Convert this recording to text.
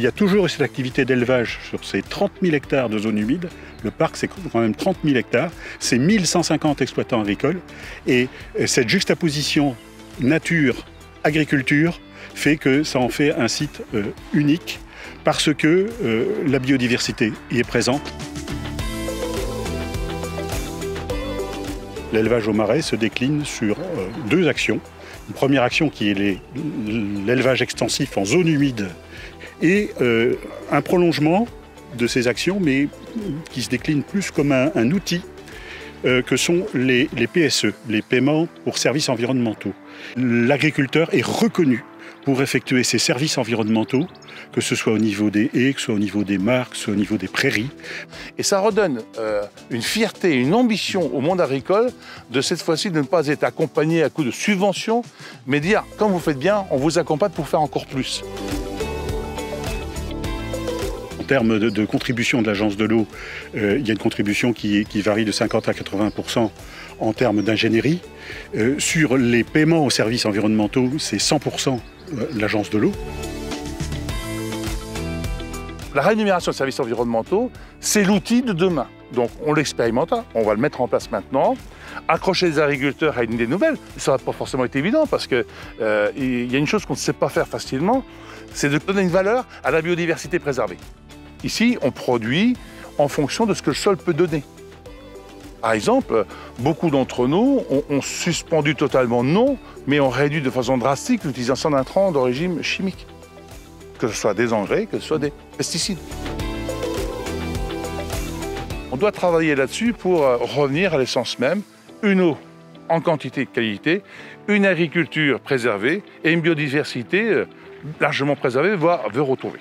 Il y a toujours cette activité d'élevage sur ces 30 000 hectares de zones humides. Le parc, c'est quand même 30 000 hectares. C'est 1150 exploitants agricoles. Et cette juxtaposition nature-agriculture fait que ça en fait un site unique parce que la biodiversité y est présente. L'élevage au marais se décline sur deux actions. Une première action qui est l'élevage extensif en zone humide et un prolongement de ces actions, mais qui se décline plus comme un outil que sont les PSE, les paiements pour services environnementaux. L'agriculteur est reconnu pour effectuer ces services environnementaux, que ce soit au niveau des haies, que ce soit au niveau des mares, que ce soit au niveau des prairies. Et ça redonne une fierté, une ambition au monde agricole de cette fois-ci de ne pas être accompagné à coup de subventions, mais dire, quand vous faites bien, on vous accompagne pour faire encore plus. En termes de contribution de l'Agence de l'eau, il y a une contribution qui varie de 50 à 80% en termes d'ingénierie. Sur les paiements aux services environnementaux, c'est 100% l'Agence de l'eau. La rémunération de services environnementaux, c'est l'outil de demain. Donc on l'expérimente, on va le mettre en place maintenant. Accrocher les agriculteurs à une idée nouvelle, ça n'a pas forcément été évident parce qu'il y a une chose qu'on ne sait pas faire facilement, c'est de donner une valeur à la biodiversité préservée. Ici, on produit en fonction de ce que le sol peut donner. Par exemple, beaucoup d'entre nous ont suspendu totalement non, mais ont réduit de façon drastique l'utilisation d'intrants d'origine chimique. Que ce soit des engrais, que ce soit des pesticides. On doit travailler là-dessus pour revenir à l'essence même, une eau en quantité et qualité, une agriculture préservée et une biodiversité largement préservée, voire retrouver.